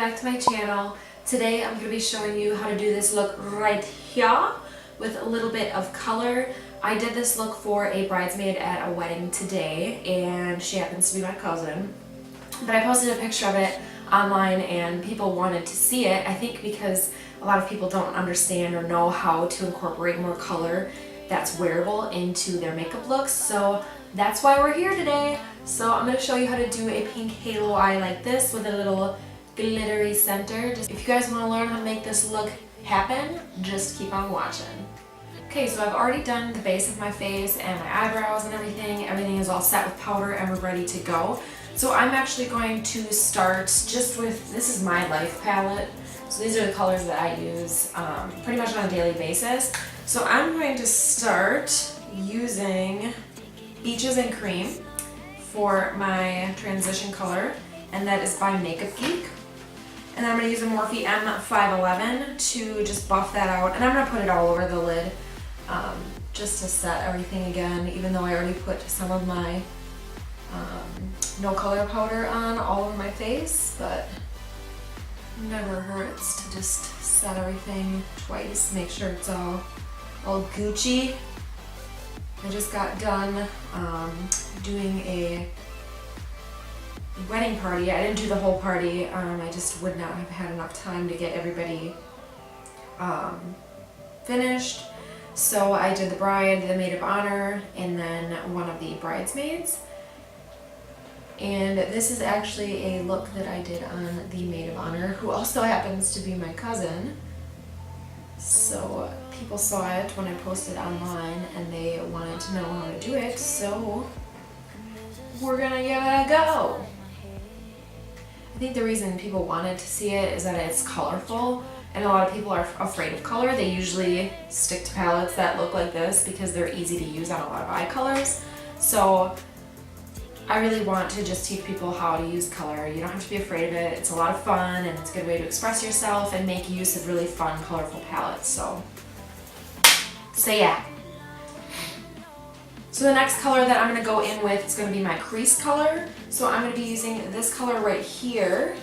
back to my channel. Today I'm going to be showing you how to do this look right here with a little bit of color. I did this look for a bridesmaid at a wedding today, and she happens to be my cousin. But I posted a picture of it online and people wanted to see it, I think because a lot of people don't understand or know how to incorporate more color that's wearable into their makeup looks. So that's why we're here today. So I'm going to show you how to do a pink halo eye like this with a little glittery center. If you guys want to learn how to make this look happen, just keep on watching. Okay, so I've already done the base of my face and my eyebrows and everything. Everything is all set with powder and we're ready to go. So I'm actually going to start just with, this is my Life palette. So these are the colors that I use pretty much on a daily basis. So I'm going to start using Beaches and Cream for my transition color, and that is by Makeup Geek. And then I'm going to use a Morphe M511 to just buff that out, and I'm going to put it all over the lid just to set everything again, even though I already put some of my no color powder on all over my face, but never hurts to just set everything twice, make sure it's all Gucci. I just got done doing a wedding party. I didn't do the whole party. I just would not have had enough time to get everybody finished. So I did the bride, the maid of honor, and then one of the bridesmaids. And this is actually a look that I did on the maid of honor, who also happens to be my cousin. So people saw it when I posted online and they wanted to know how to do it, so we're gonna give it a go. I think the reason people wanted to see it is that it's colorful, and a lot of people are afraid of color. They usually stick to palettes that look like this because they're easy to use on a lot of eye colors. So I really want to just teach people how to use color. You don't have to be afraid of it. It's a lot of fun and it's a good way to express yourself and make use of really fun, colorful palettes. So yeah. So the next color that I'm going to go in with is going to be my crease color. So I'm going to be using this color right here,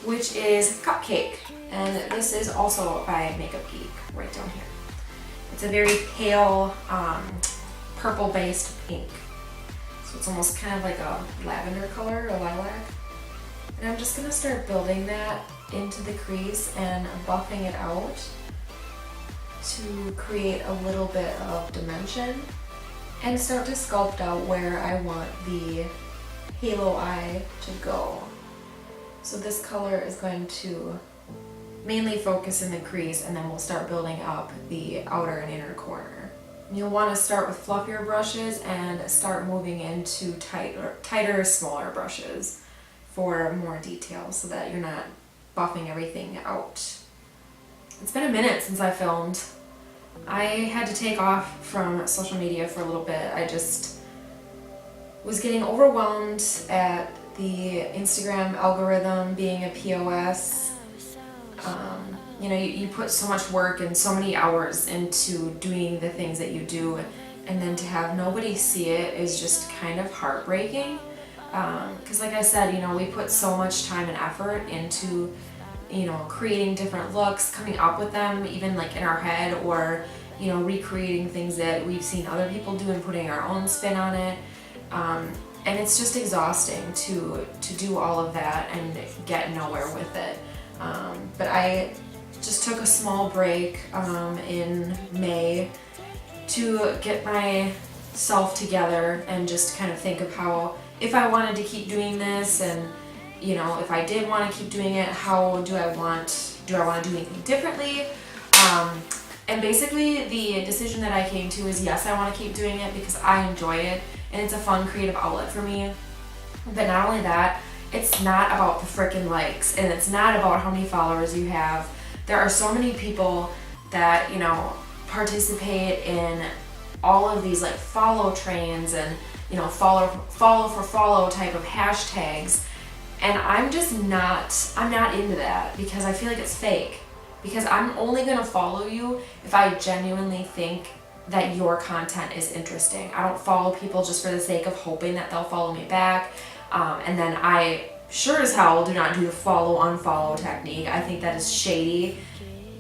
which is Cupcake. And this is also by Makeup Geek, right down here. It's a very pale, purple-based pink. So it's almost kind of like a lavender color, or lilac. And I'm just going to start building that into the crease and buffing it out to create a little bit of dimension and start to sculpt out where I want the halo eye to go. So this color is going to mainly focus in the crease, and then we'll start building up the outer and inner corner. You'll want to start with fluffier brushes and start moving into tighter, smaller brushes for more detail so that you're not buffing everything out. It's been a minute since I filmed. I had to take off from social media for a little bit. I just was getting overwhelmed at the Instagram algorithm being a POS. You know, you put so much work and so many hours into doing the things that you do, and then to have nobody see it is just kind of heartbreaking. Because like I said, you know, we put so much time and effort into, you know, creating different looks, coming up with them, even like in our head, or, you know, recreating things that we've seen other people do and putting our own spin on it. And it's just exhausting to do all of that and get nowhere with it. But I just took a small break in May to get myself together and just kind of think of how, if I wanted to keep doing this, and you know, if I did want to keep doing it, how do I want to do anything differently? And basically the decision that I came to is yes, I want to keep doing it because I enjoy it and it's a fun creative outlet for me. But not only that, it's not about the frickin' likes, and it's not about how many followers you have. There are so many people that, you know, participate in all of these like follow trains and, you know, follow for follow type of hashtags. And I'm not into that because I feel like it's fake. Because I'm only gonna follow you if I genuinely think that your content is interesting. I don't follow people just for the sake of hoping that they'll follow me back. And then I sure as hell do not do the follow unfollow technique. I think that is shady,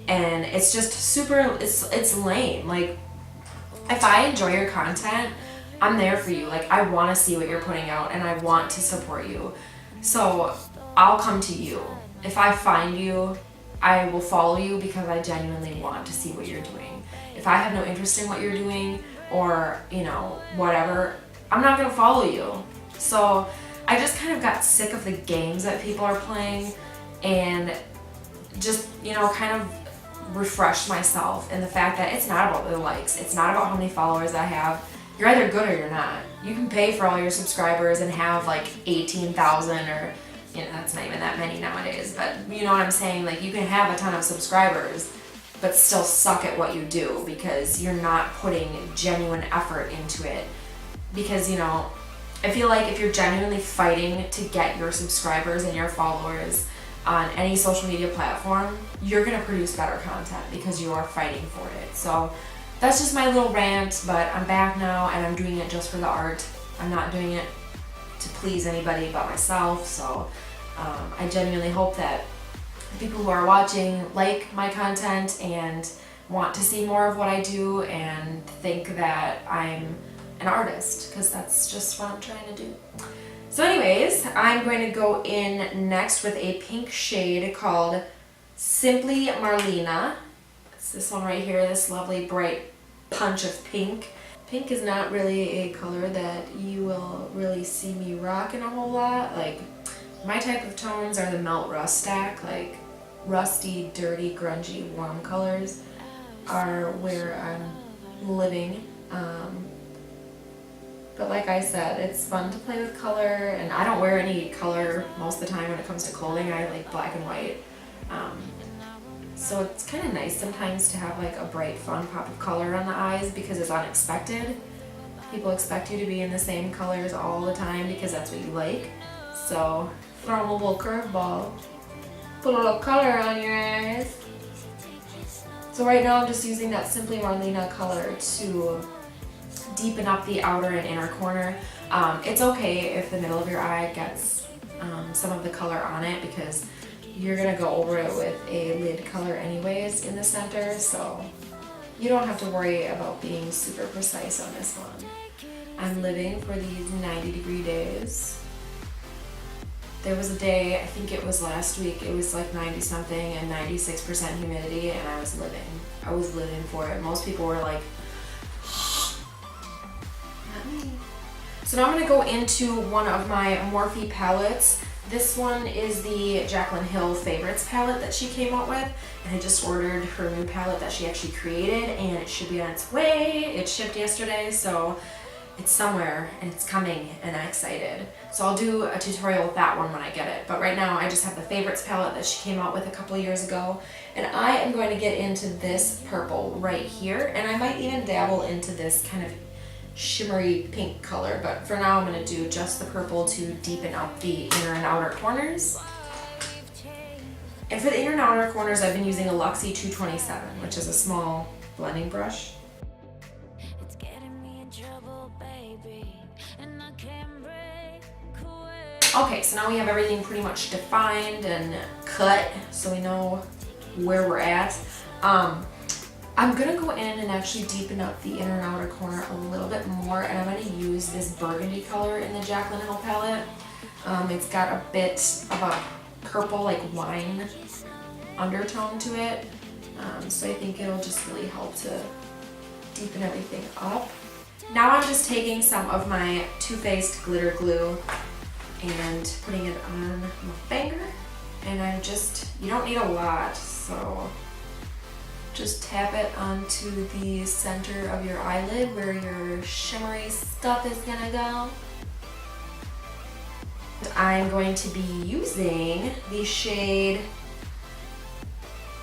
and it's just super, it's lame. Like, if I enjoy your content, I'm there for you. Like, I want to see what you're putting out and I want to support you. So I'll come to you. If I find you, I will follow you because I genuinely want to see what you're doing. If I have no interest in what you're doing or, you know, whatever, I'm not going to follow you. So I just kind of got sick of the games that people are playing and just, you know, kind of refresh myself in the fact that it's not about the likes. It's not about how many followers I have. You're either good or you're not. You can pay for all your subscribers and have like 18,000 or, you know, that's not even that many nowadays, but you know what I'm saying? Like, you can have a ton of subscribers but still suck at what you do because you're not putting genuine effort into it. Because, you know, I feel like if you're genuinely fighting to get your subscribers and your followers on any social media platform, you're gonna produce better content because you are fighting for it. So that's just my little rant, but I'm back now and I'm doing it just for the art. I'm not doing it to please anybody but myself. So I genuinely hope that people who are watching like my content and want to see more of what I do and think that I'm an artist, because that's just what I'm trying to do. So anyways, I'm going to go in next with a pink shade called Simply Marlena. It's this one right here, this lovely bright punch of pink. Pink is not really a color that you will really see me rocking a whole lot. Like, my type of tones are the melt rust stack, like rusty, dirty, grungy, warm colors are where I'm living. But like I said, it's fun to play with color, and I don't wear any color most of the time when it comes to clothing. I like black and white. So it's kind of nice sometimes to have like a bright, fun pop of color on the eyes because it's unexpected. People expect you to be in the same colors all the time because that's what you like. So throw them a little curveball. Put a little color on your eyes. So right now I'm just using that Simply Marlena color to deepen up the outer and inner corner. It's okay if the middle of your eye gets some of the color on it because you're gonna go over it with a lid color anyways in the center, so you don't have to worry about being super precise on this one. I'm living for these 90-degree days. There was a day, I think it was last week, it was like 90 something and 96% humidity, and I was living for it. Most people were like, not me. So now I'm going to go into one of my Morphe palettes. This one is the Jaclyn Hill Favorites palette that she came out with, and I just ordered her new palette that she actually created, and it should be on its way. It shipped yesterday, so it's somewhere and it's coming and I'm excited. So I'll do a tutorial with that one when I get it. But right now I just have the Favorites palette that she came out with a couple of years ago. And I am going to get into this purple right here. And I might even dabble into this kind of shimmery pink color. But for now I'm going to do just the purple to deepen up the inner and outer corners. And for the inner and outer corners I've been using a Luxe 227, which is a small blending brush. Okay, so now we have everything pretty much defined and cut, so we know where we're at. I'm gonna go in and actually deepen up the inner and outer corner a little bit more, and I'm gonna use this burgundy color in the Jaclyn Hill palette. It's got a bit of a purple, like wine undertone to it, so I think it'll just really help to deepen everything up. Now I'm just taking some of my Too Faced glitter glue and putting it on my finger, and I'm just, you don't need a lot, so just tap it onto the center of your eyelid where your shimmery stuff is gonna go. I'm going to be using the shade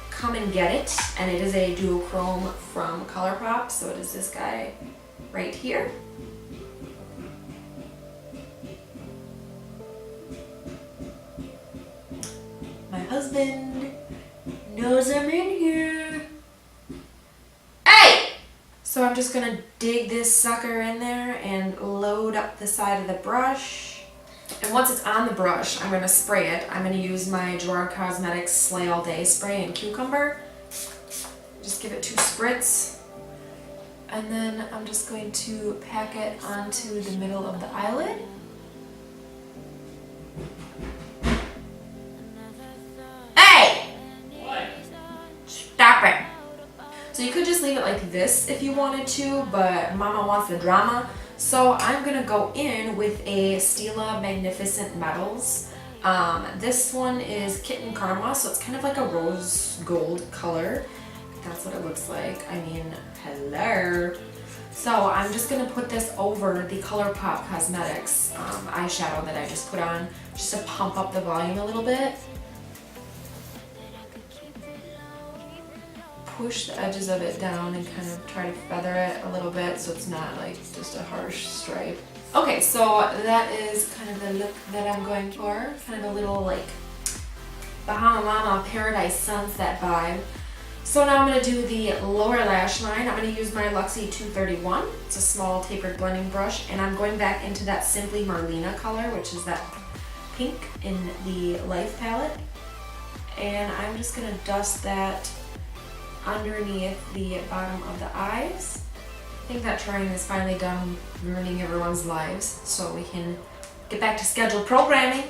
Come and Get It, and it is a duochrome from Colourpop, so it is this guy right here. My husband knows I'm in here. Hey! So I'm just gonna dig this sucker in there and load up the side of the brush. And once it's on the brush, I'm going to spray it. I'm going to use my Gerard Cosmetics Slay All Day spray in Cucumber. Just give it 2 spritz. And then I'm just going to pack it onto the middle of the eyelid. Hey! What? Stop it! So you could just leave it like this if you wanted to, but Mama wants the drama. So I'm gonna go in with a Stila Magnificent Metals. This one is Kitten Karma, so it's kind of like a rose gold color. That's what it looks like. I mean, hello. So I'm just gonna put this over the Colourpop Cosmetics eyeshadow that I just put on, just to pump up the volume a little bit. Push the edges of it down and kind of try to feather it a little bit so it's not like just a harsh stripe. Okay, so that is kind of the look that I'm going for. Kind of a little like Bahama Mama Paradise Sunset vibe. So now I'm going to do the lower lash line. I'm going to use my Luxe 231. It's a small tapered blending brush, and I'm going back into that Simply Marlena color, which is that pink in the Life palette. And I'm just going to dust that underneath the bottom of the eyes. I think that trying is finally done ruining everyone's lives, so we can get back to scheduled programming.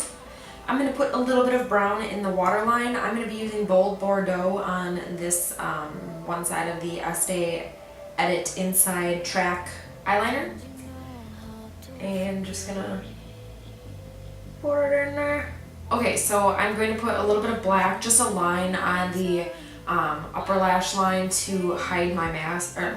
I'm going to put a little bit of brown in the waterline. I'm going to be using Bold Bordeaux on this one side of the Esteé Edit Inside Track eyeliner. And just going to pour it in there. Okay, so I'm going to put a little bit of black, just a line on the upper lash line to hide my mascara,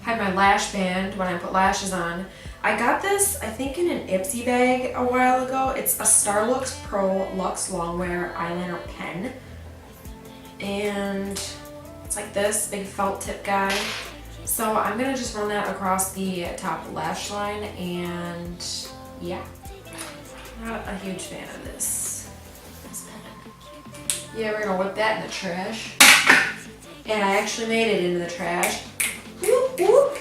hide my lash band when I put lashes on. I got this, I think, in an Ipsy bag a while ago. It's a Starlooks Pro Luxe Longwear eyeliner pen, and it's like this big felt tip guy. So I'm gonna just run that across the top lash line, and yeah, not a huge fan of this. Yeah, we're gonna whip that in the trash. And I actually made it into the trash. Whoop, whoop.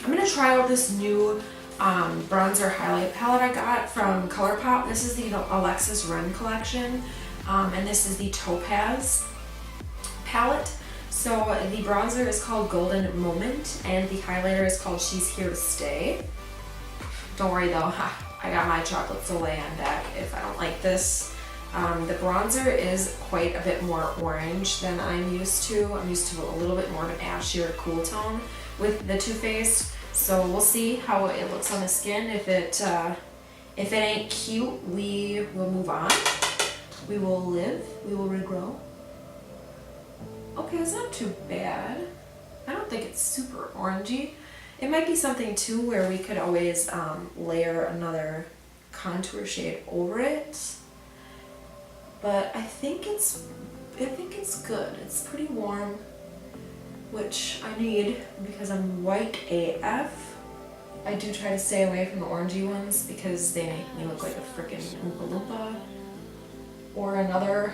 I'm gonna try out this new bronzer highlight palette I got from Colourpop. This is the Alexis Ren collection. And this is the Topaz palette. So the bronzer is called Golden Moment, and the highlighter is called She's Here to Stay. Don't worry though, I got my chocolate Soleil on deck if I don't like this. The bronzer is quite a bit more orange than I'm used to. I'm used to a little bit more of an ashier cool tone with the Too Faced. So we'll see how it looks on the skin. If it ain't cute, we will move on. We will live. We will regrow. Okay, it's not too bad. I don't think it's super orangey. It might be something too where we could always layer another contour shade over it. But I think it's good. It's pretty warm, which I need because I'm white AF. I do try to stay away from the orangey ones because they make me look like a freaking Oompa Loompa or another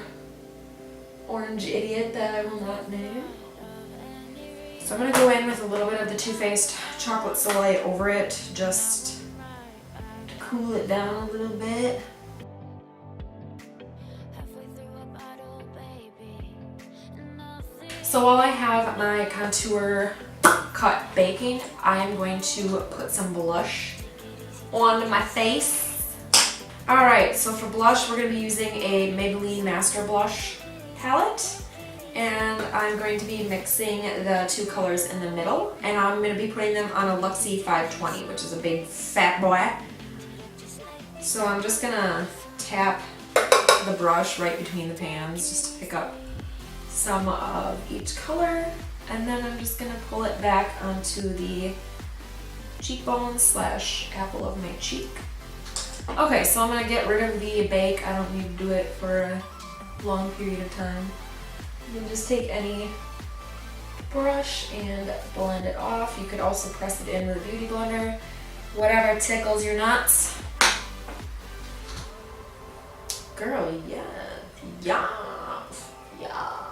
orange idiot that I will not name. So I'm gonna go in with a little bit of the Too Faced Chocolate Soleil over it, just to cool it down a little bit. So while I have my contour cut baking, I am going to put some blush on my face. Alright, so for blush, we're going to be using a Maybelline MasterBlush palette. And I'm going to be mixing the two colors in the middle. And I'm going to be putting them on a Luxe 520, which is a big fat boy. So I'm just going to tap the brush right between the pans just to pick up some of each color, and then I'm just gonna pull it back onto the cheekbone slash apple of my cheek. Okay, so I'm gonna get rid of the bake. I don't need to do it for a long period of time. You can just take any brush and blend it off. You could also press it in with a beauty blender, whatever tickles your nuts. Girl, yeah, yeah, yeah.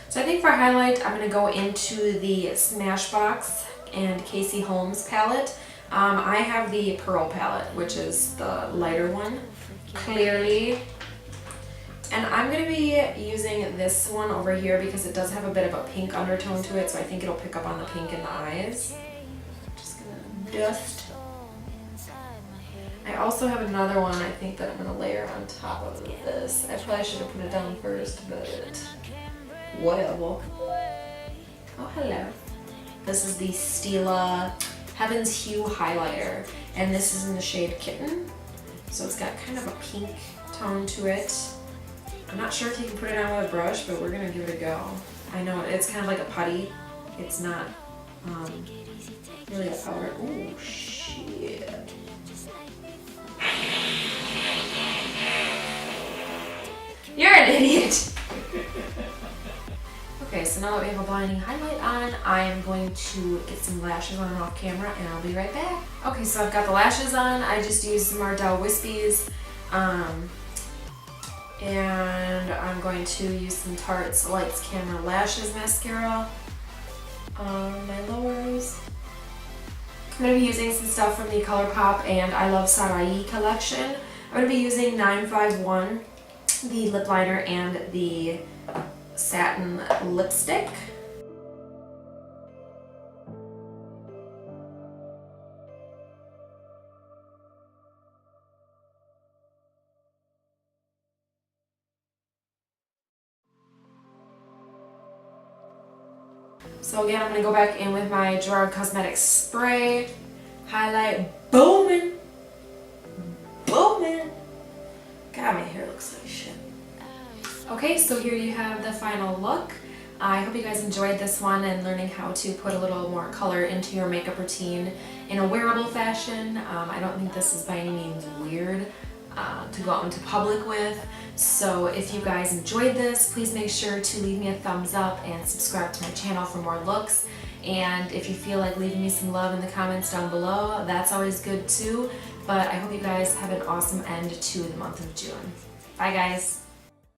So I think for highlight, I'm going to go into the Smashbox and Casey Holmes palette. I have the Pearl palette, which is the lighter one, clearly. And I'm going to be using this one over here because it does have a bit of a pink undertone to it, so I think it'll pick up on the pink in the eyes. Just going to dust. I also have another one I think that I'm going to layer on top of this. I probably should have put it down first, but whatever. Oh, hello. This is the Stila Heaven's Hue highlighter, and this is in the shade Kitten. So it's got kind of a pink tone to it. I'm not sure if you can put it on with a brush, but we're gonna give it a go. I know it's kind of like a putty. It's not really a powder. Ooh, shit. You're an idiot. Okay, so now that we have a blinding highlight on, I am going to get some lashes on and off camera, and I'll be right back. Okay, so I've got the lashes on. I just used some Ardell Wispies. And I'm going to use some Tarte Lights Camera Lashes Mascara on my lowers. I'm going to be using some stuff from the Colourpop and iluvsarahii collection. I'm going to be using 951, the lip liner, and the satin lipstick. So again, I'm going to go back in with my Gerard Cosmetics spray, highlight, booming, booming. God, my hair looks like shit. Okay, so here you have the final look. I hope you guys enjoyed this one and learning how to put a little more color into your makeup routine in a wearable fashion. I don't think this is by any means weird to go out into public with. So if you guys enjoyed this, please make sure to leave me a thumbs up and subscribe to my channel for more looks. And if you feel like leaving me some love in the comments down below, that's always good too. But I hope you guys have an awesome end to the month of June. Bye guys.